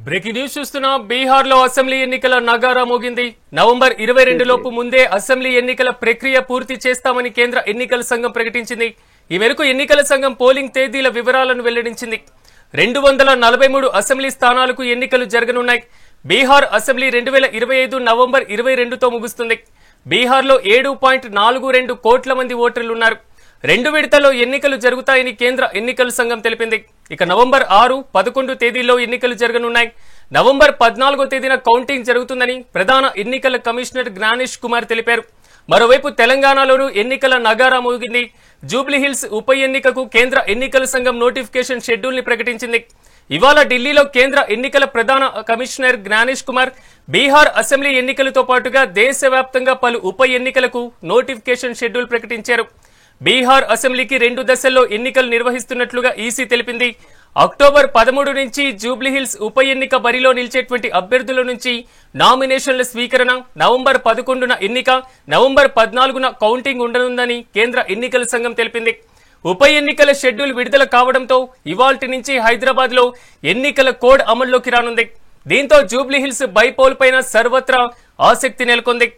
Breaking news చూస్తున్నా. బీహార్ లో assembly ఎన్నికల నగారా మోగింది. నవంబర్ 22 లోపు ముందే అసెంబ్లీ ఎన్నికల ప్రక్రియ పూర్తి చేస్తామని కేంద్ర ఎన్నికల సంఘం ప్రకటించింది. ఈ మేరకు ఎన్నికల సంఘం పోలింగ్ తేదీల వివరాలను వెల్లడించింది. 243 అసెంబ్లీ స్థానాలకు ఎన్నికలు జరగనున్నాయి. బీహార్ అసెంబ్లీ 2025 నవంబర్ 22తో ముగుస్తుంది. బీహార్ లో 7.42 కోట్ల మంది ఓటర్లున్నారు. 2 విడతల్లో ఎన్నికలు జరుగుతాయని కేంద్ర ఎన్నికల సంఘం తెలిపింది. ఇక నవంబర్ 6, 11 తేదీల్లో ఎన్నికలు జరగనున్నాయి. నవంబర్ 14వ తేదీన కౌంటింగ్ జరుగుతుందని ప్రధాన ఎన్నికల కమిషనర్ జ్ఞానేష్ కుమార్ తెలిపారు. మరోవైపు తెలంగాణలోనూ ఎన్నికల నగారా మోగింది. జూబ్లీహిల్స్ ఉప ఎన్నికకు కేంద్ర ఎన్నికల సంఘం నోటిఫికేషన్ షెడ్యూల్ ని ప్రకటించింది. ఇవాళ ఢిల్లీలో కేంద్ర ఎన్నికల ప్రధాన కమిషనర్ జ్ఞానేష్ కుమార్ బీహార్ అసెంబ్లీ ఎన్నికలతో పాటుగా దేశవ్యాప్తంగా పలు ఉప ఎన్నికలకు నోటిఫికేషన్ షెడ్యూల్ ప్రకటించారు. బీహార్ అసెంబ్లీకి 2 దశల్లో ఎన్నికలు నిర్వహిస్తున్నట్లుగా ఈసీ తెలిపింది. అక్టోబర్ 13 నుంచి జూబ్లీహిల్స్ ఉప ఎన్నిక బరిలో నిలిచేటువంటి అభ్యర్థుల నుంచి నామినేషన్ల స్వీకరణ, నవంబర్ 11న ఎన్నిక, నవంబర్ 14న కౌంటింగ్ ఉండనుందని కేంద్ర ఎన్నికల సంఘం తెలిపింది. ఉప ఎన్నికల షెడ్యూల్ విడుదల కావడంతో ఇవాల్టి నుంచి హైదరాబాద్ లో ఎన్నికల కోడ్ అమల్లోకి రానుంది. దీంతో జూబ్లీహిల్స్ బైపోల్ పైన సర్వత్రా ఆసక్తి నెలకొంది.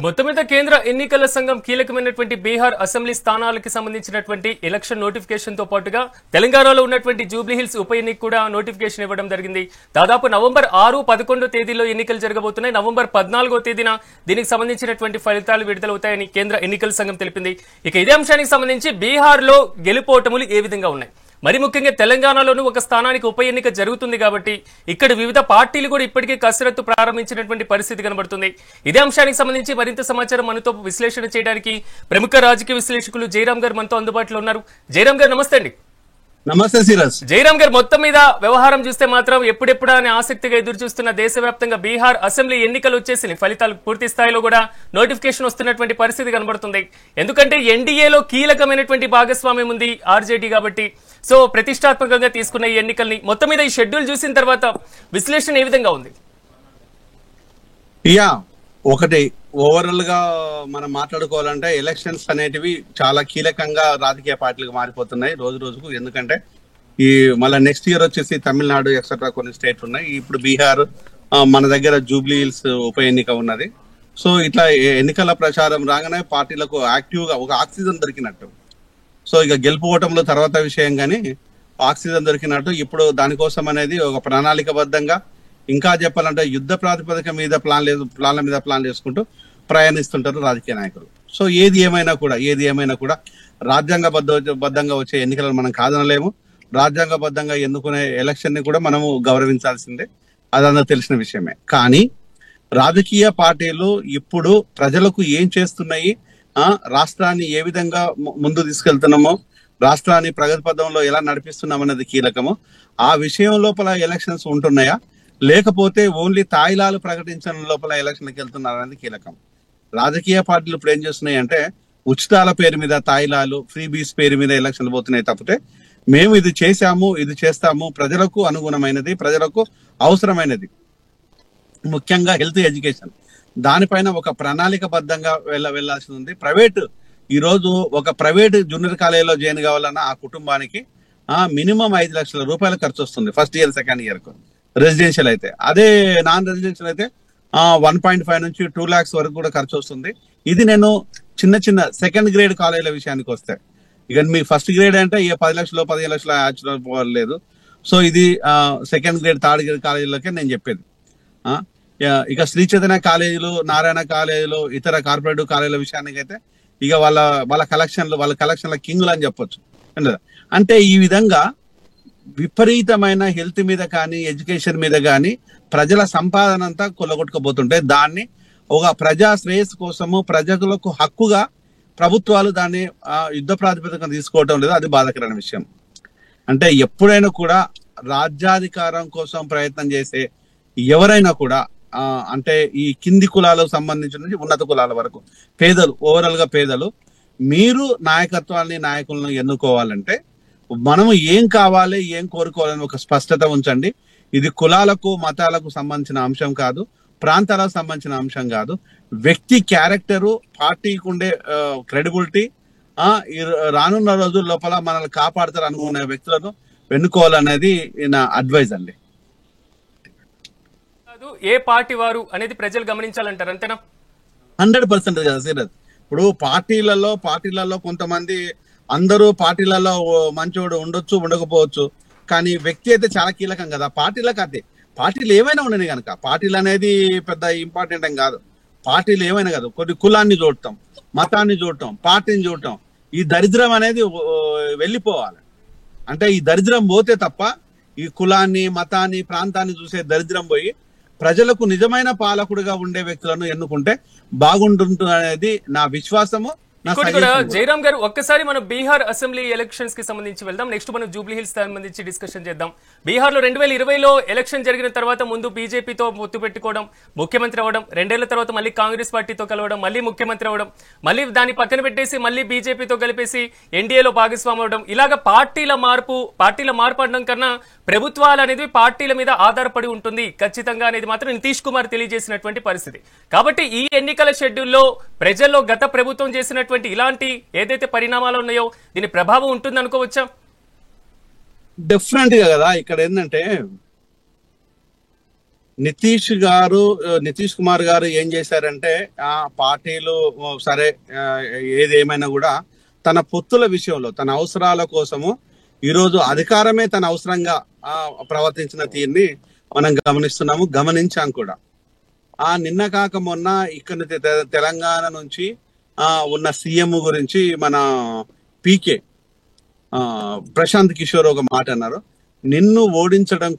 మొత్తం మీద కేంద్ర ఎన్నికల సంఘం కీలకమైనటువంటి బీహార్ అసెంబ్లీ స్థానాలకు సంబంధించినటువంటి ఎలక్షన్ నోటిఫికేషన్ తో పాటుగా తెలంగాణలో ఉన్నటువంటి జూబ్లీహిల్స్ ఉప ఎన్నిక కూడా నోటిఫికేషన్ ఇవ్వడం జరిగింది. దాదాపు నవంబర్ 6, 11 తేదీలో ఎన్నికలు జరగబోతున్నాయి. నవంబర్ 14వ తేదీన దీనికి సంబంధించినటువంటి ఫలితాలు విడుదలవుతాయని కేంద్ర ఎన్నికల సంఘం తెలిపింది. ఇక ఇదే అంశానికి సంబంధించి బీహార్ లో గెలుపోటములు ఏ విధంగా ఉన్నాయి, మరి ముఖ్యంగా తెలంగాణలోనూ ఒక స్థానానికి ఉప ఎన్నిక జరుగుతుంది కాబట్టి ఇక్కడ వివిధ పార్టీలు కూడా ఇప్పటికే కసరత్తు ప్రారంభించినటువంటి పరిస్థితి కనబడుతుంది. ఇదే అంశానికి సంబంధించి మరింత సమాచారం మనతో విశ్లేషణ చేయడానికి ప్రముఖ రాజకీయ విశ్లేషకులు జయరాం గారు మనతో అందుబాటులో ఉన్నారు. జయరాం గారు నమస్తే అండి. నమస్తే సిరాజ్. జయరాం గారు, మొత్తం మీద వ్యవహారం చూస్తే మాత్రం ఎప్పుడెప్పుడా అని ఆసక్తిగా ఎదురు చూస్తున్న దేశవ్యాప్తంగా బీహార్ అసెంబ్లీ ఎన్నికలు వచ్చేసి ఫలితాలు పూర్తి స్థాయిలో కూడా నోటిఫికేషన్ వస్తున్నటువంటి పరిస్థితి కనబడుతుంది. ఎందుకంటే ఎన్డీఏలో కీలకమైనటువంటి భాగస్వామ్యం ఉంది ఆర్జేడీ కాబట్టి. సో ప్రతిష్టాత్మకంగా తీసుకున్న ఈ ఎన్నికల్ని మొత్తం మీద ఈ షెడ్యూల్ చూసిన తర్వాత విశ్లేషణ ఏ విధంగా ఉంది? ఒకటి ఓవరాల్ గా మనం మాట్లాడుకోవాలంటే ఎలక్షన్స్ అనేటివి చాలా కీలకంగా రాజకీయ పార్టీలకు మారిపోతున్నాయి రోజు రోజుకు. ఎందుకంటే ఈ మళ్ళీ నెక్స్ట్ ఇయర్ వచ్చేసి తమిళనాడు ఎక్సెట్రా కొన్ని స్టేట్స్ ఉన్నాయి. ఇప్పుడు బీహార్, మన దగ్గర జూబ్లీహిల్స్ ఉప ఎన్నిక ఉన్నది. సో ఇట్లా ఎన్నికల ప్రచారం రాగానే పార్టీలకు యాక్టివ్ గా ఒక ఆక్సిజన్ దొరికినట్టు. సో ఇక గెలుపుకోవటంలో తర్వాత విషయం, కానీ ఆక్సిజన్ దొరికినట్టు ఇప్పుడు దానికోసం అనేది ఒక ప్రణాళికబద్ధంగా, ఇంకా చెప్పాలంటే యుద్ధ ప్రాతిపదిక మీద ప్లాన్ల మీద ప్లాన్ చేసుకుంటూ ప్రయాణిస్తుంటారు రాజకీయ నాయకులు. సో ఏది ఏమైనా కూడా రాజ్యాంగబద్ధంగా వచ్చే ఎన్నికలను మనం కాదనలేము. రాజ్యాంగబద్ధంగా ఎన్నుకునే ఎలక్షన్ ని కూడా మనము గౌరవించాల్సిందే, అదంతా తెలిసిన విషయమే. కానీ రాజకీయ పార్టీలు ఇప్పుడు ప్రజలకు ఏం చేస్తున్నాయి, రాష్ట్రాన్ని ఏ విధంగా ముందు తీసుకెళ్తున్నామో, రాష్ట్రాన్ని ప్రగతి పథంలో ఎలా నడిపిస్తున్నాం అనేది కీలకము. ఆ విషయం లోపల ఎలక్షన్స్ ఉంటున్నాయా, లేకపోతే ఓన్లీ తాయిలాలు ప్రకటించడం లోపల ఎలక్షన్కి వెళ్తున్నారు అనేది కీలకం. రాజకీయ పార్టీలు ఇప్పుడు ఏం చేస్తున్నాయి అంటే ఉచితాల పేరు మీద, తాయిలాలు, ఫ్రీ బీస్ పేరు మీద ఎలక్షన్లు పోతున్నాయి తప్పితే మేము ఇది చేశాము, ఇది చేస్తాము, ప్రజలకు అనుగుణమైనది, ప్రజలకు అవసరమైనది, ముఖ్యంగా హెల్త్, ఎడ్యుకేషన్, దానిపైన ఒక ప్రణాళికబద్ధంగా వెళ్లాల్సి ఉంది. ఈ రోజు ఒక ప్రైవేట్ జూనియర్ కాలేజీలో జాయిన్ కావాలన్నా ఆ కుటుంబానికి మినిమం 5 లక్షల రూపాయలు ఖర్చు వస్తుంది ఫస్ట్ ఇయర్, సెకండ్ ఇయర్ కు. రెసిడెన్షియల్ అయితే, అదే నాన్ రెసిడెన్షియల్ అయితే 1.5 నుంచి 2 lakhs వరకు కూడా ఖర్చు వస్తుంది. ఇది నేను చిన్న సెకండ్ గ్రేడ్ కాలేజీల విషయానికి వస్తే, ఇక మీ ఫస్ట్ గ్రేడ్ అంటే 10 లక్షలు 15 లక్షలు పోలేదు. సో ఇది సెకండ్ గ్రేడ్, థర్డ్ గ్రేడ్ కాలేజీలకే నేను చెప్పేది. ఇక శ్రీ చైతన్య కాలేజీలు, నారాయణ కాలేజీలు, ఇతర కార్పొరేటివ్ కాలేజీల విషయానికి అయితే ఇక వాళ్ళ కలెక్షన్ల కింగులు అని చెప్పొచ్చు. అంటే ఈ విధంగా విపరీతమైన హెల్త్ మీద కానీ, ఎడ్యుకేషన్ మీద కానీ ప్రజల సంపాదన అంతా కొల్లగొట్టుకోబోతుంటే దాన్ని ఒక ప్రజా శ్రేయస్సు కోసము, ప్రజలకు హక్కుగా ప్రభుత్వాలు దాన్ని యుద్ధ ప్రాతిపదికన తీసుకోవటం లేదు. అది బాధాకరమైన విషయం. అంటే ఎప్పుడైనా కూడా రాజ్యాధికారం కోసం ప్రయత్నం చేసే ఎవరైనా కూడా, అంటే ఈ కింది కులాలకు సంబంధించిన ఉన్నత కులాల వరకు పేదలు, ఓవరాల్ గా పేదలు, మీరు నాయకులను ఎన్నుకోవాలంటే మనము ఏం కావాలి, ఏం కోరుకోవాలని ఒక స్పష్టత ఉంచండి. ఇది కులాలకు, మతాలకు సంబంధించిన అంశం కాదు. ప్రాంతాలకు సంబంధించిన అంశం కాదు. వ్యక్తి క్యారెక్టరు, పార్టీకి ఉండే క్రెడిబిలిటీ, ఈ రానున్న రోజుల లోపల మనల్ని కాపాడతారు అనుకునే వ్యక్తులను ఎన్నుకోవాలనేది నా అడ్వైజ్ అండి. ఏ పార్టీ వారు అనేది ప్రజలు గమనించాలంటారు, అంతేనా? 100% కదా సీరత్. ఇప్పుడు పార్టీలలో కొంతమంది, అందరూ పార్టీలలో మంచోడు ఉండొచ్చు, ఉండకపోవచ్చు, కానీ వ్యక్తి అయితే చాలా కీలకం కదా పార్టీలకు. అదే పార్టీలు ఏమైనా ఉండని కనుక, పార్టీలు అనేది పెద్ద ఇంపార్టెంట్ ఏం కాదు. పార్టీలు ఏమైనా కాదు, కొన్ని కులాన్ని చూడటం, మతాన్ని చూడటం, పార్టీని చూడటం, ఈ దరిద్రం అనేది వెళ్ళిపోవాలి. అంటే ఈ దరిద్రం పోతే తప్ప ఈ కులాన్ని, మతాన్ని, ప్రాంతాన్ని చూసే దరిద్రం పోయి ప్రజలకు నిజమైన పాలకుడిగా ఉండే వ్యక్తులను ఎన్నుకుంటే బాగుంటుంది అనేది నా విశ్వాసము. జయరామ్ గారు, ఒక్కసారి మనం బీహార్ అసెంబ్లీ ఎలక్షన్స్ కి సంబంధించి వెళ్దాం. నెక్స్ట్ మనం జూబ్లీ హిల్స్ సంబంధించి డిస్కషన్ చేద్దాం. బీహార్ లో 2020లో ఎలక్షన్ జరిగిన తర్వాత ముందు బీజేపీతో పొత్తు పెట్టుకోవడం, ముఖ్యమంత్రి అవ్వడం, 2 ఏళ్ల తర్వాత మళ్ళీ కాంగ్రెస్ పార్టీతో కలవడం, మళ్ళీ ముఖ్యమంత్రి అవ్వడం, మళ్ళీ దాన్ని పక్కన పెట్టేసి మళ్ళీ బీజేపీతో కలిపేసి ఎన్డీఏలో భాగస్వామి అవడం, ఇలాగ పార్టీల మార్పు అనడం కన్నా ప్రభుత్వాలు అనేది పార్టీల మీద ఆధారపడి ఉంటుంది ఖచ్చితంగా అనేది మాత్రం నితీష్ కుమార్ తెలియజేసినటువంటి పరిస్థితి. కాబట్టి ఈ ఎన్నికల షెడ్యూల్లో ప్రజల్లో గత ప్రభుత్వం చేసినటువంటి ఇలాంటి ఏదైతే పరిణామాలు ఉన్నాయో దీని ప్రభావం ఉంటుంది అనుకోవచ్చా? డెఫినెట్ గా కదా. ఇక్కడ ఏంటంటే నితీష్ కుమార్ గారు ఏం చేశారంటే, ఆ పార్టీలు సరే ఏదేమైనా కూడా తన పొత్తుల విషయంలో తన అవసరాల కోసము ఈరోజు అధికారమే తన అవసరంగా ప్రవర్తించిన తీరుని మనం గమనించాం కూడా. నిన్న కాక మొన్న ఇక్కడ తెలంగాణ నుంచి ఉన్న సీఎం గురించి మన పీకే ప్రశాంత్ కిషోర్ ఒక మాట అన్నారు. నిన్ను ఓడించడం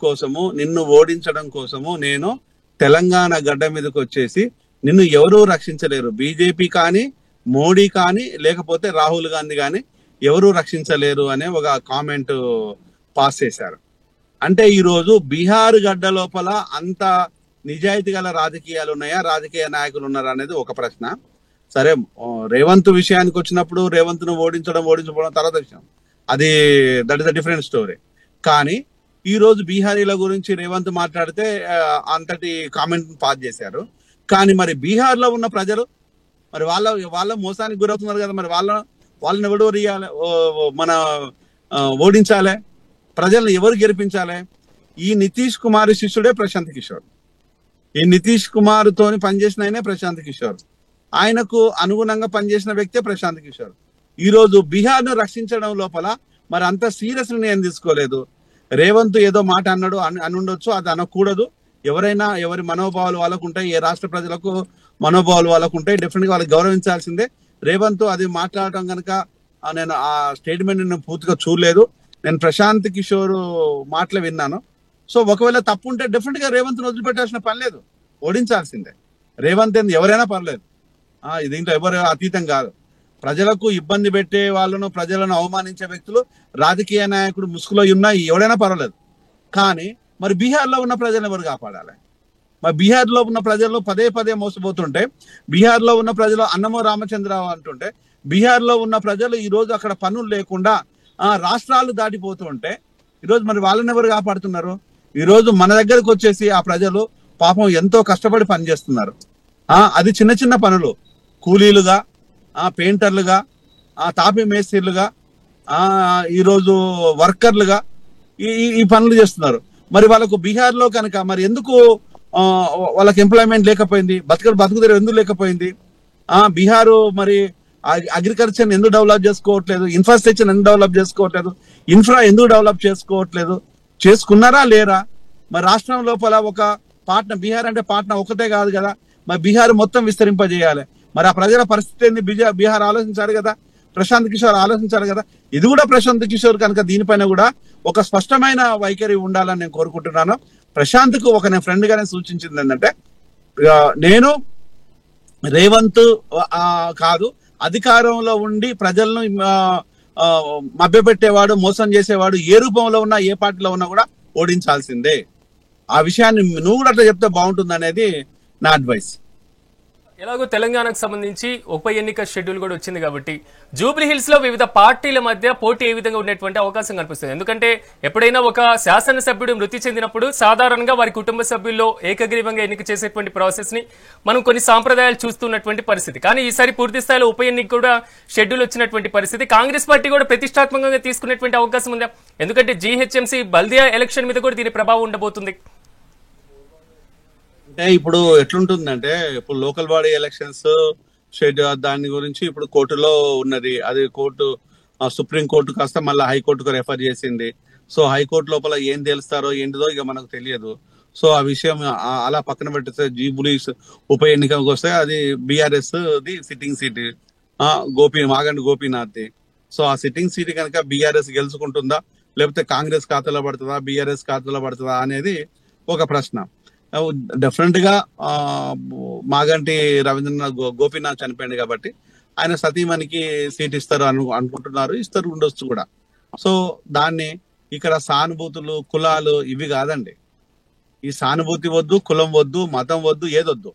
కోసము నేను తెలంగాణ గడ్డ మీదకి వచ్చేసి నిన్ను ఎవరూ రక్షించలేరు, బీజేపీ కానీ, మోడీ కానీ, లేకపోతే రాహుల్ గాంధీ కానీ ఎవరూ రక్షించలేరు అనే ఒక కామెంట్ పాస్ చేశారు. అంటే ఈరోజు బీహార్ గడ్డ లోపల అంత నిజాయితీ గల రాజకీయాలు ఉన్నాయా, రాజకీయ నాయకులు ఉన్నారా అనేది ఒక ప్రశ్న. సరే, రేవంత్ విషయానికి వచ్చినప్పుడు రేవంత్ ను ఓడించకపోవడం తర్వాత విషయం, అది that is a different story. కానీ ఈ రోజు బీహారీల గురించి రేవంత్ మాట్లాడితే అంతటి కామెంట్ పాస్ చేశారు. కానీ మరి బీహార్ లో ఉన్న ప్రజలు మరి వాళ్ళ మోసానికి గురవుతున్నారు కదా. మరి వాళ్ళని ఎవరు మన ఓడించాలి, ప్రజలను ఎవరు గెలిపించాలి? ఈ నితీష్ కుమార్ శిష్యుడే ప్రశాంత్ కిషోర్. ఈ నితీష్ కుమార్ తోని పనిచేసిన ఆయనే ప్రశాంత్ కిషోర్. ఆయనకు అనుగుణంగా పనిచేసిన వ్యక్తే ప్రశాంత్ కిషోర్. ఈ రోజు బీహార్ ను రక్షించడం లోపల మరి అంత సీరియస్ నేను తీసుకోలేదు. రేవంత్ ఏదో మాట అన్నాడు అని ఉండొచ్చు, అది అనకూడదు. ఎవరి మనోభావాలు వాళ్ళకు ఉంటాయి, ఏ రాష్ట్ర ప్రజలకు మనోభావాలు వాళ్ళకు ఉంటాయి, డెఫినెట్ గా వాళ్ళకి గౌరవించాల్సిందే. రేవంత్ అది మాట్లాడటం కనుక నేను ఆ స్టేట్మెంట్ నేను పూర్తిగా చూడలేదు. నేను ప్రశాంత్ కిషోర్ మాటలు విన్నాను. సో ఒకవేళ తప్పు ఉంటే డెఫినెట్ గా రేవంత్ వదిలిపెట్టాల్సిన పని లేదు, ఓడించాల్సిందే. రేవంత్ ఎవరైనా పర్లేదు, దీంట్లో ఎవరు అతీతం కాదు. ప్రజలకు ఇబ్బంది పెట్టే వాళ్ళను, ప్రజలను అవమానించే వ్యక్తులు, రాజకీయ నాయకుడు ముసుగులో ఉన్నా ఎవడైనా పర్వాలేదు. కానీ మరి బీహార్ లో ఉన్న ప్రజలను ఎవరు కాపాడాలి? మరి బీహార్ లో ఉన్న ప్రజలు పదే మోసపోతుంటే, బీహార్ లో ఉన్న ప్రజలు అన్నమో రామచంద్రరావు అంటుంటే, బీహార్ లో ఉన్న ప్రజలు ఈ రోజు అక్కడ పనులు లేకుండా రాష్ట్రాలు దాటిపోతూ ఉంటే ఈరోజు మరి వాళ్ళని ఎవరు కాపాడుతున్నారు? ఈ రోజు మన దగ్గరకు వచ్చేసి ఆ ప్రజలు పాపం ఎంతో కష్టపడి పనిచేస్తున్నారు. అది చిన్న పనులు, కూలీలుగా, పెయింటర్లుగా, తాపీ మేస్త్రీలుగా, ఈరోజు వర్కర్లుగా ఈ పనులు చేస్తున్నారు. మరి వాళ్ళకు బీహార్ లో కనుక మరి ఎందుకు వాళ్ళకి ఎంప్లాయ్మెంట్ లేకపోయింది? బతుకుదేరు ఎందుకు లేకపోయింది? బీహారు మరి అగ్రికల్చర్ ఎందుకు డెవలప్ చేసుకోవట్లేదు? ఇన్ఫ్రాస్ట్రక్చర్ ఎందుకు డెవలప్ చేసుకోవట్లేదు? ఎందుకు డెవలప్ చేసుకోవట్లేదు? చేసుకున్నారా లేరా? మరి రాష్ట్రం లోపల ఒక పాట్నా, బీహార్ అంటే పాట్నా ఒకటే కాదు కదా, మరి బీహార్ మొత్తం విస్తరింపజేయాలి. మరి ఆ ప్రజల పరిస్థితి ఏంది? బీహార్ ఆలోచించాలి కదా, ప్రశాంత్ కిషోర్ ఆలోచించాలి కదా. ఇది కూడా ప్రశాంత్ కిషోర్ కనుక దీనిపైన కూడా ఒక స్పష్టమైన వైఖరి ఉండాలని నేను కోరుకుంటున్నాను. ప్రశాంత్ కు నేను ఫ్రెండ్ గానే సూచించింది ఏంటంటే, నేను రేవంత్ కాదు, అధికారంలో ఉండి ప్రజలను మభ్యపెట్టేవాడు, మోసం చేసేవాడు ఏ రూపంలో ఉన్నా, ఏ పార్టీలో ఉన్నా కూడా ఓడించాల్సిందే. ఆ విషయాన్ని నువ్వు కూడా అట్లా చెప్తే బాగుంటుంది అనేది నా అడ్వైస్. ఎలాగో తెలంగాణకు సంబంధించి ఉప ఎన్నిక షెడ్యూల్ కూడా వచ్చింది కాబట్టి జూబ్లీ హిల్స్ లో వివిధ పార్టీల మధ్య పోటీ ఏ విధంగా ఉండేటువంటి అవకాశం కనిపిస్తుంది. ఎందుకంటే ఎప్పుడైనా ఒక శాసనసభ్యుడు మృతి చెందినప్పుడు సాధారణంగా వారి కుటుంబ సభ్యుల్లో ఏకగ్రీవంగా ఎన్నిక చేసేటువంటి ప్రాసెస్ ని మనం కొన్ని సాంప్రదాయాలు చూస్తున్నటువంటి పరిస్థితి. కానీ ఈసారి పూర్తి స్థాయిలో ఉప ఎన్నిక కూడా షెడ్యూల్ వచ్చినటువంటి పరిస్థితి. కాంగ్రెస్ పార్టీ కూడా ప్రతిష్టాత్మకంగా తీసుకునేటువంటి అవకాశం ఉందా? ఎందుకంటే జీహెచ్ఎంసీ బల్దియా ఎలక్షన్ మీద కూడా దీని ప్రభావం ఉండబోతుంది. అంటే ఇప్పుడు ఎట్లుంటుందంటే ఇప్పుడు లోకల్ బాడీ ఎలక్షన్స్ దాని గురించి ఇప్పుడు కోర్టులో ఉన్నది. అది కోర్టు సుప్రీం కోర్టు కాస్త మళ్ళీ హైకోర్టుకు రెఫర్ చేసింది. సో హైకోర్టు లోపల ఏం తెలుస్తారో ఏంటిదో ఇక మనకు తెలియదు. సో ఆ విషయం అలా పక్కన పెట్టేస్తే జూబ్లీ ఉప ఎన్నికకు వస్తే అది BRS the sitting seat Maganti Gopinath. So ఆ సిట్టింగ్ సీట్ కనుక బీఆర్ఎస్ గెలుచుకుంటుందా లేకపోతే కాంగ్రెస్ ఖాతాలో పడుతుందా బీఆర్ఎస్ ఖాతాలో పడుతుందా అనేది ఒక ప్రశ్న. డెఫినెట్ గా మాగంటి రవీంద్రనాథ్ గోపీనాథ్ చనిపోయింది కాబట్టి ఆయన సతీమణికి సీట్ ఇస్తారు అనుకుంటున్నారు, ఇస్తారు, ఉండొచ్చు కూడా. సో దాన్ని ఇక్కడ సానుభూతులు కులాలు ఇవి కాదండి. ఈ సానుభూతి వద్దు, కులం వద్దు, మతం వద్దు, ఏదొద్దు.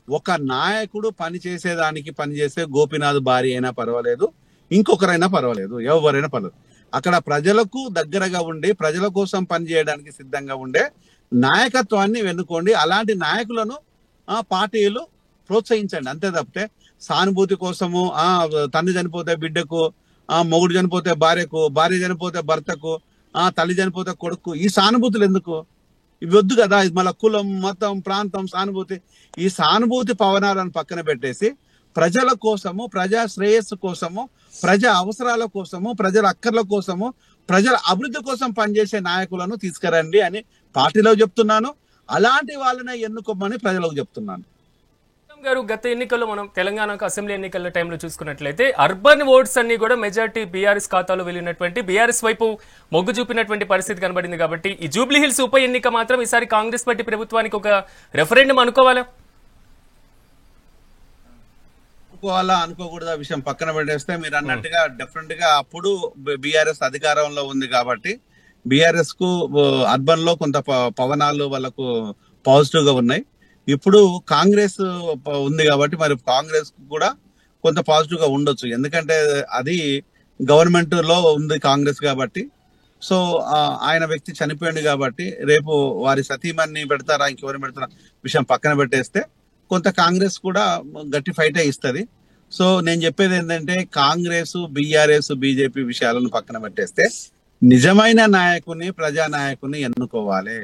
ఒక నాయకుడు పనిచేసే గోపీనాథ్ భార్య అయినా పర్వాలేదు, ఇంకొకరైనా పర్వాలేదు, ఎవరైనా పర్వాలేదు. అక్కడ ప్రజలకు దగ్గరగా ఉండి ప్రజల కోసం పనిచేయడానికి సిద్ధంగా ఉండే నాయకత్వాన్ని వెన్నుకోండి. అలాంటి నాయకులను పార్టీలు ప్రోత్సహించండి. అంతే తప్పితే సానుభూతి కోసము తండ్రి చనిపోతే బిడ్డకు, మొగుడు చనిపోతే భార్యకు, భార్య చనిపోతే భర్తకు, తల్లి చనిపోతే కొడుకు, ఈ సానుభూతులు ఎందుకు? ఇవి వద్దు కదా. ఇది మళ్ళీ కులం, మతం, ప్రాంతం, సానుభూతి, ఈ సానుభూతి పవనాలను పక్కన పెట్టేసి ప్రజల కోసము, ప్రజా శ్రేయస్సు కోసము, ప్రజా అవసరాల కోసము, ప్రజల అక్కర్ల కోసము, ప్రజల అభివృద్ధి కోసం పనిచేసే నాయకులను తీసుకురండి అని పార్టీలో చెప్తున్నాను. అలాంటి వాళ్ళనే ఎన్నుకోమని ప్రజలకు చెప్తున్నాను. గారు, గత ఎన్నికల్లో మనం తెలంగాణకు అసెంబ్లీ ఎన్నికల టైంలో చూసుకున్నట్లయితే అర్బన్ ఓట్స్ అన్ని కూడా మెజార్టీ బీఆర్ఎస్ ఖాతాలో వెళ్ళినటువంటి బీఆర్ఎస్ వైపు మొగ్గు చూపినటువంటి పరిస్థితి కనబడింది. కాబట్టి ఈ జూబ్లీ హిల్స్ ఉప ఎన్నిక మాత్రం ఈసారి కాంగ్రెస్ పార్టీ ప్రభుత్వానికి ఒక రెఫరెండం అనుకోవాలా అనుకోకూడదు విషయం పక్కన పెట్టేస్తే మీరు అన్నట్టుగా డెఫినెట్ గా అప్పుడు బీఆర్ఎస్ అధికారంలో ఉంది కాబట్టి బీఆర్ఎస్ కు అర్బన్ లో కొంత పవనాలు వాళ్ళకు పాజిటివ్ గా ఉన్నాయి. ఇప్పుడు కాంగ్రెస్ ఉంది కాబట్టి మరి కాంగ్రెస్ కూడా కొంత పాజిటివ్ గా ఉండొచ్చు. ఎందుకంటే అది గవర్నమెంట్ లో ఉంది కాంగ్రెస్ కాబట్టి. సో ఆయన వ్యక్తి చనిపోయింది కాబట్టి రేపు వారి సతీమణిని పెడతారా ఇంకెవరిని పెడతారా విషయం పక్కన పెట్టేస్తే కొంత కాంగ్రెస్ కూడా గట్టి ఫైటే ఇస్తుంది. సో నేను చెప్పేది ఏంటంటే కాంగ్రెస్, బీఆర్ఎస్, బీజేపీ విషయాలను పక్కన పెట్టేస్తే నిజమైన నాయకుని, ప్రజా నాయకుని ఎన్నుకోవాలి.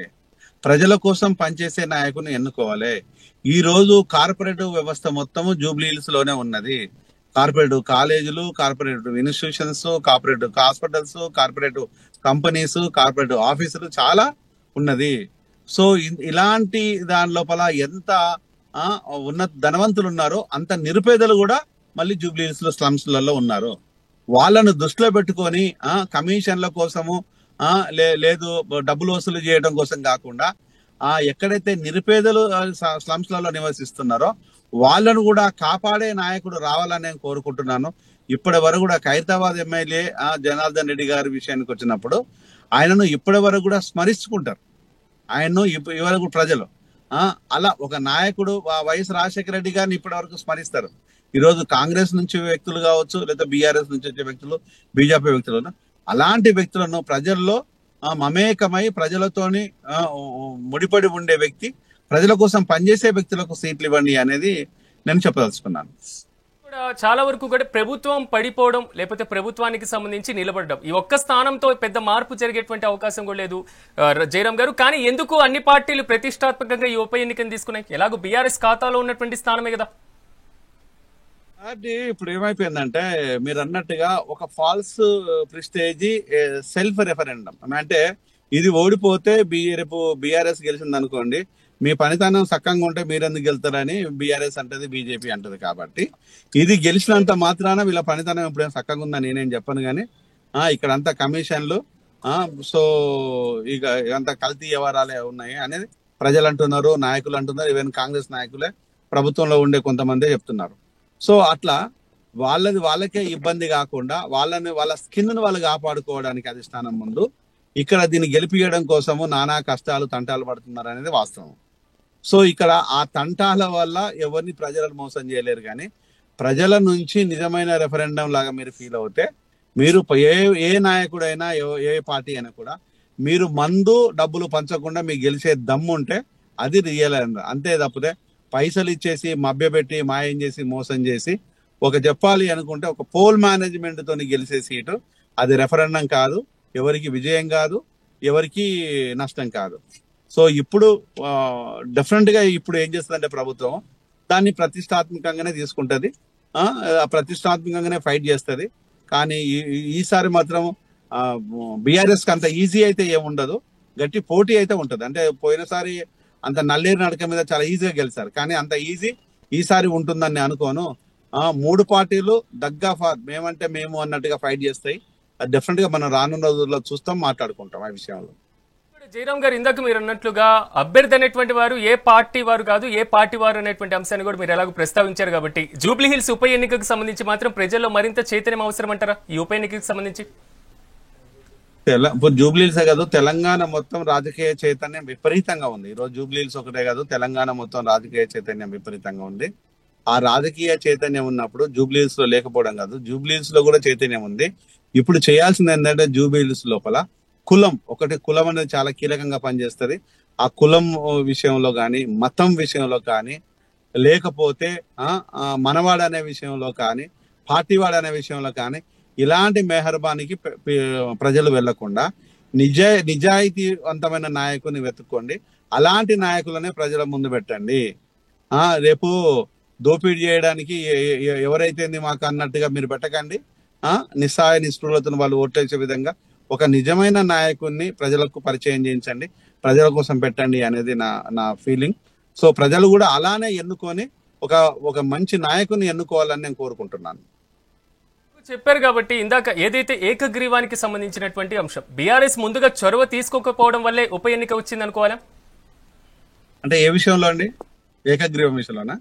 ప్రజల కోసం పనిచేసే నాయకుని ఎన్నుకోవాలి. ఈ రోజు కార్పొరేటివ్ వ్యవస్థ మొత్తము జూబ్లీ హిల్స్ లోనే ఉన్నది. కార్పొరేటివ్ కాలేజీలు, cooperative institutions, cooperative hospitals, cooperative companies, cooperative ఆఫీసులు చాలా ఉన్నది. సో ఇలాంటి దాని లోపల ఎంత ఉన్న ధనవంతులు ఉన్నారో అంత నిరుపేదలు కూడా మళ్ళీ జూబ్లీ హిల్స్ లో స్లమ్స్ లలో ఉన్నారు. వాళ్ళను దృష్టిలో పెట్టుకొని కమిషన్ల కోసము లేదు డబ్బులు వసూలు చేయడం కోసం కాకుండా ఎక్కడైతే నిరుపేదలు స్లమ్స్ లలో నివసిస్తున్నారో వాళ్ళను కూడా కాపాడే నాయకుడు రావాలని నేను కోరుకుంటున్నాను. ఇప్పటి వరకు కూడా ఖైరతాబాద్ ఎమ్మెల్యే జనార్దన్ రెడ్డి గారి విషయానికి వచ్చినప్పుడు ఆయనను ఇప్పటి వరకు కూడా స్మరించుకుంటారు. ఆయన్ను ఇవరకు ప్రజలు అలా ఒక నాయకుడు వైఎస్ రాజశేఖర రెడ్డి గారిని ఇప్పటి వరకు స్మరిస్తారు. ఈరోజు కాంగ్రెస్ నుంచి వ్యక్తులు కావచ్చు, లేదా బీఆర్ఎస్ నుంచి వచ్చే వ్యక్తులు, బీజేపీ వ్యక్తులను, అలాంటి వ్యక్తులను ప్రజల్లో మమేకమై ప్రజలతోని ముడిపడి ఉండే వ్యక్తి, ప్రజల కోసం పనిచేసే వ్యక్తులకు సీట్లు ఇవ్వండి అనేది నేను చెప్పదలుచుకున్నాను. చాలా వరకు కూడా ప్రభుత్వం పడిపోవడం లేకపోతే ప్రభుత్వానికి సంబంధించి నిలబడడం, ఈ ఒక్క స్థానంతో పెద్ద మార్పు జరిగేటువంటి అవకాశం కూడా లేదు జయరాం గారు. కానీ ఎందుకు అన్ని పార్టీలు ప్రతిష్టాత్మకంగా ఈ ఉప ఎన్నికను తీసుకున్నాయి? ఎలాగో బీఆర్ఎస్ ఖాతాలో ఉన్నటువంటి స్థానమే కదా. అది ఇప్పుడు ఏమైపోయిందంటే మీరు అన్నట్టుగా ఒక ఫాల్స్ ప్రిస్టేజీ సెల్ఫ్ రెఫరెండం. అంటే ఇది ఓడిపోతే రేపు బీఆర్ఎస్ గెలిచింది అనుకోండి, మీ పనితనం సక్కంగా ఉంటే మీరెందుకు గెలుతారని బీఆర్ఎస్ అంటది, బీజేపీ అంటది. కాబట్టి ఇది గెలిచినంత మాత్రాన వీళ్ళ పనితనం ఎప్పుడైనా సక్కంగా ఉందని నేనేం చెప్పను. కానీ ఇక్కడ అంతా కమిషన్లు, సో ఇక అంతా కల్తీ వ్యవహారాలే ఉన్నాయి అనేది ప్రజలు అంటున్నారు, నాయకులు అంటున్నారు. ఈవెన్ కాంగ్రెస్ నాయకులే ప్రభుత్వంలో ఉండే కొంతమందే చెప్తున్నారు. సో అట్లా వాళ్ళకే ఇబ్బంది కాకుండా వాళ్ళ స్కిన్ ను వాళ్ళు కాపాడుకోవడానికి అధిష్టానం ముందు ఇక్కడ దీన్ని గెలిపియడం కోసము నానా కష్టాలు తంటాలు పడుతున్నారు అనేది వాస్తవం. సో ఇక్కడ ఆ తంటాల వల్ల ఎవరిని ప్రజలను మోసం చేయలేరు. కానీ ప్రజల నుంచి నిజమైన రెఫరెండం లాగా మీరు ఫీల్ అవుతే మీరు ఏ ఏ నాయకుడైనా ఏ పార్టీ అయినా కూడా మీరు మందు డబ్బులు పంచకుండా మీకు గెలిచే దమ్ము ఉంటే అది రియల్ అంతే. తప్పితే పైసలు ఇచ్చేసి మభ్యపెట్టి మాయం చేసి మోసం చేసి ఒక చెప్పాలి అనుకుంటే ఒక పోల్ మేనేజ్మెంట్ తోని గెలిచే సీటు అది రెఫరెండం కాదు, ఎవరికి విజయం కాదు, ఎవరికి నష్టం కాదు. సో ఇప్పుడు డిఫరెంట్ గా ఇప్పుడు ఏం చేస్తుందంటే ప్రభుత్వం దాన్ని ప్రతిష్టాత్మకంగానే తీసుకుంటది, ప్రతిష్టాత్మకంగానే ఫైట్ చేస్తుంది. కానీ ఈసారి మాత్రం బీఆర్ఎస్ కి అంత ఈజీ అయితే ఏముండదు, గట్టి పోటీ అయితే ఉంటది. అంటే పోయినసారి అంత నల్లేరు నడక మీద చాలా ఈజీగా గెలిచారు, కానీ అంత ఈజీ ఈసారి ఉంటుందని అనుకోను. 3 పార్టీలు మేమంటే మేము అన్నట్టుగా ఫైట్ చేస్తాయి. డెఫినెట్ గా మనం రానున్న రోజుల్లో చూస్తాం, మాట్లాడుకుంటాం ఆ విషయంలో. జయరాం గారు, ఇందాక మీరు అన్నట్లుగా అభ్యర్థి అనేటువంటి వారు ఏ పార్టీ వారు కాదు, ఏ పార్టీ వారు అనేటువంటి అంశాన్ని కూడా మీరు ఎలాగో ప్రస్తావించారు. కాబట్టి జూబ్లీ హిల్స్ ఉప ఎన్నికకు సంబంధించి మాత్రం ప్రజల్లో మరింత చైతన్యం అవసరం అంటారా ఈ ఉప ఎన్నికకు సంబంధించి? ఇప్పుడు జూబ్లీ హిల్సే కాదు, తెలంగాణ మొత్తం రాజకీయ చైతన్యం విపరీతంగా ఉంది. ఈరోజు జూబ్లీ హిల్స్ ఒకటే కాదు, తెలంగాణ మొత్తం రాజకీయ చైతన్యం విపరీతంగా ఉంది. ఆ రాజకీయ చైతన్యం ఉన్నప్పుడు జూబ్లీ హిల్స్ లో లేకపోవడం కాదు, జూబ్లీ హిల్స్ లో కూడా చైతన్యం ఉంది. ఇప్పుడు చేయాల్సింది ఏంటంటే జూబ్లీ హిల్స్ లోపల కులం అనేది చాలా కీలకంగా పనిచేస్తుంది. ఆ కులం విషయంలో కానీ, మతం విషయంలో కానీ, లేకపోతే మనవాడు అనే విషయంలో కానీ, పార్టీవాడు అనే విషయంలో కానీ ఇలాంటి మెహర్బానికి ప్రజలు వెళ్లకుండా నిజాయితీవంతమైన నాయకుని వెతుక్కోండి. అలాంటి నాయకులనే ప్రజల ముందు పెట్టండి. రేపు దోపిడీ చేయడానికి ఎవరైతే మాకు అన్నట్టుగా మీరు పెట్టకండి. నిస్సహాయ నిస్పృహలతో వాళ్ళు ఓట్లేసే విధంగా ఒక నిజమైన నాయకుడిని ప్రజలకు పరిచయం చేయించండి, ప్రజల కోసం పెట్టండి అనేది నా ఫీలింగ్. సో ప్రజలు కూడా అలానే ఎన్నుకొని ఒక మంచి నాయకుని ఎన్నుకోవాలని నేను కోరుకుంటున్నాను. చెప్పారు కాబట్టి ఇందాక ఏదైతే ఏకగ్రీవానికి సంబంధించినటువంటి అంశం, బీఆర్ఎస్ ముందుగా చొరవ తీసుకోకపోవడం వల్లే ఉప ఎన్నిక వచ్చింది అనుకోవాలా? అంటే ఏ విషయంలో అండి? ఏకగ్రీవం విషయంలోనా?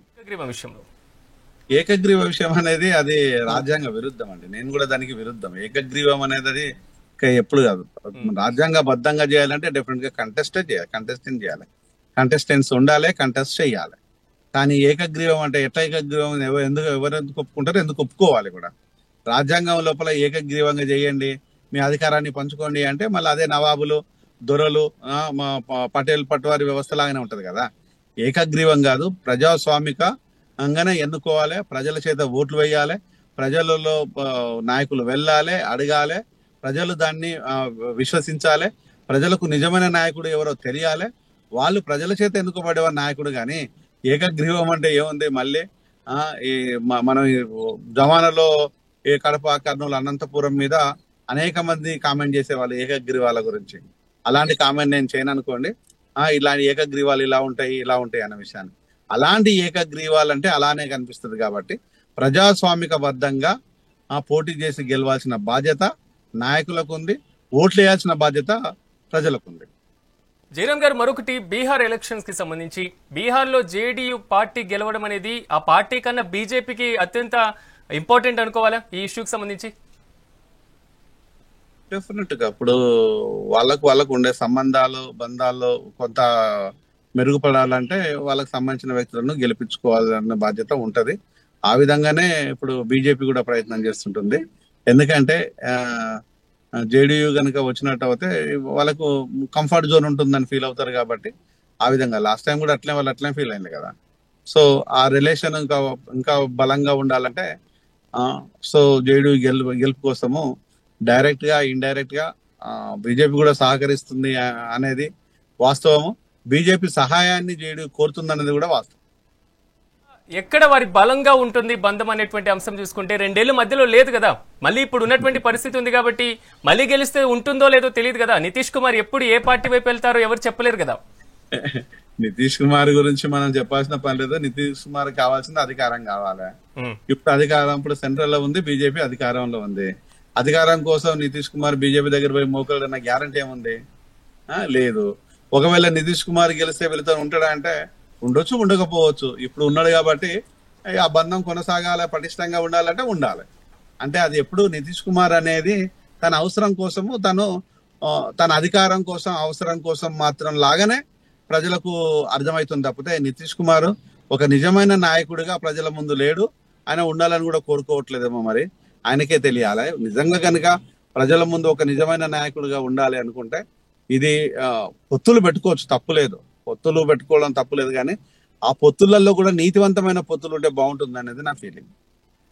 ఏకగ్రీవ విషయం అనేది అది రాజ్యాంగ విరుద్ధం అండి. నేను కూడా దానికి విరుద్ధం. ఏకగ్రీవం అనేది అది ఎప్పుడు కాదు. రాజ్యాంగబద్ధంగా చేయాలంటే డెఫినెట్ గా కంటెస్టెంట్ చేయాలి, కంటెస్టెంట్స్ ఉండాలి, కంటెస్ట్ చేయాలి. కానీ ఏకగ్రీవం అంటే ఎట్లా ఏకగ్రీవం? ఎవరు ఎందుకు ఒప్పుకుంటారు, ఎందుకు ఒప్పుకోవాలి కూడా? రాజ్యాంగం లోపల ఏకగ్రీవంగా చేయండి, మీ అధికారాన్ని పంచుకోండి అంటే మళ్ళీ అదే నవాబులు, దొరలు, పటేల్ పట్వారి వ్యవస్థ లాగానే ఉంటది కదా. ఏకగ్రీవం కాదు, ప్రజాస్వామికంగానే ఎన్నుకోవాలి, ప్రజల చేత ఓట్లు వేయాలి, ప్రజలలో నాయకులు వెళ్ళాలి, అడగాలి, ప్రజలు దాన్ని విశ్వసించాలి, ప్రజలకు నిజమైన నాయకుడు ఎవరో తెలియాలి, వాళ్ళు ప్రజల చేత ఎన్నుకోబడేవారు నాయకుడు. కానీ ఏకగ్రీవం అంటే ఏముంది? మళ్ళీ మనం జమానాలో కడప, కర్నూలు, అనంతపురం మీద అనేక మంది కామెంట్ చేసేవాళ్ళు ఏకగ్రీవాల గురించి. అలాంటి కామెంట్ నేను చేయను అనుకోండి. ఇలాంటి ఏకగ్రీవాలు ఇలా ఉంటాయి అనే విషయాన్ని. అలాంటి ఏకగ్రీవాలు అంటే అలానే కనిపిస్తుంది. కాబట్టి ప్రజాస్వామికబద్ధంగా పోటీ చేసి గెలవాల్సిన బాధ్యత నాయకులకు ఉంది, ఓట్లు వేయాల్సిన బాధ్యత ప్రజలకు ఉంది. జయరాం గారు, మరొకటి బీహార్ ఎలక్షన్స్ కి సంబంధించి బీహార్ లో జేడీయూ పార్టీ గెలవడం అనేది ఆ పార్టీ కన్నా బీజేపీకి అత్యంత ఇంపార్టెంట్ అనుకోవాలా ఈ ఇష్యూకి సంబంధించి? డెఫినెట్ గా ఇప్పుడు వాళ్ళకు ఉండే బంధాల్లో కొంత మెరుగుపడాలంటే వాళ్ళకి సంబంధించిన వ్యక్తులను గెలిపించుకోవాలన్న బాధ్యత ఉంటది. ఆ విధంగానే ఇప్పుడు బీజేపీ కూడా ప్రయత్నం చేస్తుంటుంది. ఎందుకంటే జేడీయూ కనుక వచ్చినట్టు అయితే వాళ్ళకు కంఫర్ట్ జోన్ ఉంటుందని ఫీల్ అవుతారు. కాబట్టి ఆ విధంగా లాస్ట్ టైం కూడా వాళ్ళు అట్లే ఫీల్ అయింది కదా. సో ఆ రిలేషన్ ఇంకా బలంగా ఉండాలంటే సో జేడీయూ గెలుపు కోసము డైరెక్ట్ గా ఇండైరెక్ట్ గా బీజేపీ కూడా సహకరిస్తుంది అనేది వాస్తవము. బీజేపీ సహాయాన్ని జేడీయూ కోరుతుంది అనేది కూడా వాస్తవం. ఎక్కడ వారి బలంగా ఉంటుంది బంధం అనేటువంటి అంశం చూసుకుంటే 2 ఏళ్ల మధ్యలో లేదు కదా. మళ్ళీ ఇప్పుడు ఉన్నటువంటి పరిస్థితి ఉంది కాబట్టి మళ్ళీ గెలిస్తే ఉంటుందో లేదో తెలియదు కదా. నితీష్ కుమార్ ఎప్పుడు ఏ పార్టీ వైపు వెళ్తారో ఎవరు చెప్పలేరు కదా. నితీష్ కుమార్ గురించి మనం చెప్పాల్సిన పని లేదు. నితీష్ కుమార్ కావాల్సింది అధికారం కావాలి. ఇప్పుడు అధికారం ఇప్పుడు సెంట్రల్ లో ఉంది, బీజేపీ అధికారంలో ఉంది. అధికారం కోసం నితీష్ కుమార్ బీజేపీ దగ్గర పోయి మోకలన్న గ్యారంటీ ఏముంది? లేదు. ఒకవేళ నితీష్ కుమార్ గెలిస్తే వెళుతూ ఉంటాడా అంటే ఉండొచ్చు, ఉండకపోవచ్చు. ఇప్పుడు ఉన్నాడు కాబట్టి ఆ బంధం కొనసాగాలి, పటిష్టంగా ఉండాలంటే ఉండాలి. అంటే అది ఎప్పుడు నితీష్ కుమార్ అనేది తన అవసరం కోసము తన అధికారం కోసం అవసరం కోసం మాత్రం లాగానే ప్రజలకు అర్థమవుతుంది తప్పితే నితీష్ కుమార్ ఒక నిజమైన నాయకుడిగా ప్రజల ముందు లేడు. ఆయన ఉండాలని కూడా కోరుకోవట్లేదేమో, మరి ఆయనకే తెలియాలి. నిజంగా కనుక ప్రజల ముందు ఒక నిజమైన నాయకుడిగా ఉండాలి అనుకుంటే ఇది పొత్తులు పెట్టుకోవచ్చు, తప్పులేదు. పొత్తులు పెట్టుకోవడం తప్పులేదు, కానీ ఆ పొత్తులలో కూడా నీతివంతమైన పొత్తులు ఉంటే బాగుంటుంది అనేది నా ఫీలింగ్.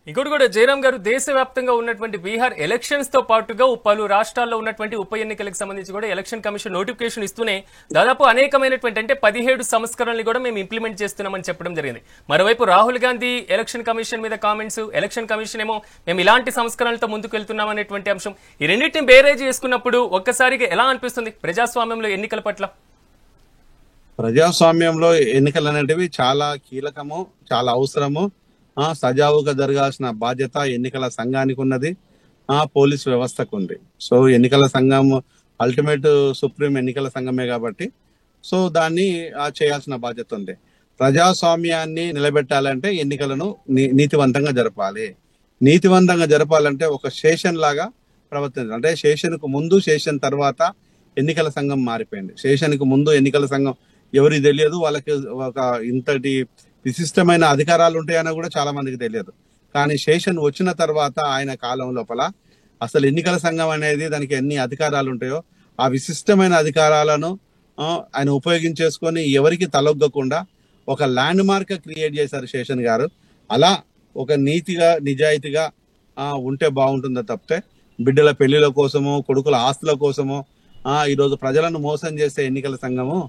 ఇంకోటి కూడా జయరాం గారు, దేశవ్యాప్తంగా ఉన్నటువంటి బీహార్ ఎలక్షన్స్ తో పాటుగా పలు రాష్ట్రాల్లో ఉన్నటువంటి ఉప ఎన్నికలకు సంబంధించి కూడా ఎలక్షన్ కమిషన్ నోటిఫికేషన్ ఇస్తూనే దాదాపు అనేకమైనటువంటి అంటే 17 సంస్కరణలు కూడా మేము ఇంప్లిమెంట్ చేస్తున్నామని చెప్పడం జరిగింది. మరోవైపు రాహుల్ గాంధీ ఎలక్షన్ కమిషన్ మీద కామెంట్స్, ఎలక్షన్ కమిషన్ ఏమో మేము ఇలాంటి సంస్కరణలతో ముందుకు వెళ్తున్నాం అనేటువంటి అంశం, ఈ రెండింటిని బేరేజ్ చేసుకున్నప్పుడు ఒక్కసారిగా ఎలా అనిపిస్తుంది ప్రజాస్వామ్యంలో ఎన్నికల పట్ల? ప్రజాస్వామ్యంలో ఎన్నికలు అనేటివి చాలా కీలకము, చాలా అవసరము. సజావుగా జరగాల్సిన బాధ్యత ఎన్నికల సంఘానికి ఉన్నది, పోలీస్ వ్యవస్థకు ఉంది. సో ఎన్నికల సంఘం అల్టిమేట్ సుప్రీం ఎన్నికల సంఘమే కాబట్టి సో దాన్ని చేయాల్సిన బాధ్యత ఉంది. ప్రజాస్వామ్యాన్ని నిలబెట్టాలంటే ఎన్నికలను నీతివంతంగా జరపాలి. నీతివంతంగా జరపాలంటే ఒక సెషన్ లాగా ప్రవర్తించాలి. అంటే సెషన్ కు ముందు, సెషన్ తర్వాత ఎన్నికల సంఘం మారిపోయింది. సెషన్ కు ముందు ఎన్నికల సంఘం ఎవరికి తెలియదు, వాళ్ళకి ఒక ఇంతటి విశిష్టమైన అధికారాలు ఉంటాయని కూడా చాలా మందికి తెలియదు. కానీ సెషన్ వచ్చిన తర్వాత ఆయన కాలం లోపల అసలు ఎన్నికల సంఘం అనేది దానికి ఎన్ని అధికారాలు ఉంటాయో ఆ విశిష్టమైన అధికారాలను ఆయన ఉపయోగించేసుకొని ఎవరికి తలొగ్గకుండా ఒక ల్యాండ్ మార్క్ క్రియేట్ చేశారు సెషన్ గారు. అలా ఒక నీతిగా నిజాయితీగా ఉంటే బాగుంటుందో తప్పితే బిడ్డల పెళ్లిల కోసమో కొడుకుల ఆస్తుల కోసమో ఈరోజు ప్రజలను మోసం చేసే ఎన్నికల సంఘము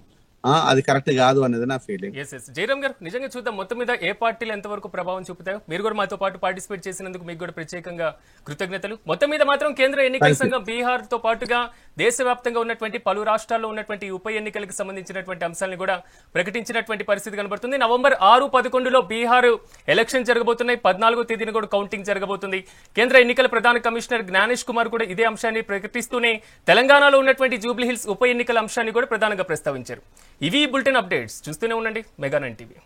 అది కరెక్ట్ కాదు అనేది నా ఫీలింగ్. జయరామ్ గారు, నిజంగా చూద్దాం మొత్తం మీద ఏ పార్టీలు ఎంతవరకు ప్రభావం చూపుతాయో. మీరు కూడా మాతో పాటు పార్టిసిపేట్ చేసినందుకు మీకు కూడా ప్రత్యేకంగా కృతజ్ఞతలు. మొత్తం మీద మాత్రం కేంద్ర ఎన్నికల సంఘం బీహార్ తో పాటుగా దేశవ్యాప్తంగా ఉన్నటువంటి పలు రాష్ట్రాల్లో ఉన్నటువంటి ఉప ఎన్నికలకు సంబంధించినటువంటి అంశాలను కూడా ప్రకటించినటువంటి పరిస్థితి కనబడుతుంది. నవంబర్ 6, 11లో బీహార్ ఎలక్షన్ జరగబోతున్నాయి. 14వ తేదీన కూడా కౌంటింగ్ జరగబోతుంది. కేంద్ర ఎన్నికల ప్రధాన కమిషనర్ జ్ఞానేష్ కుమార్ కూడా ఇదే అంశాన్ని ప్రకటిస్తూనే తెలంగాణలో ఉన్నటువంటి జూబ్లీ హిల్స్ ఉప ఎన్నికల అంశాన్ని కూడా ప్రధానంగా ప్రస్తావించారు. ఇవి బులెటిన్ అప్డేట్స్. చూస్తూనే ఉండండి మెగా 9 టీవీ.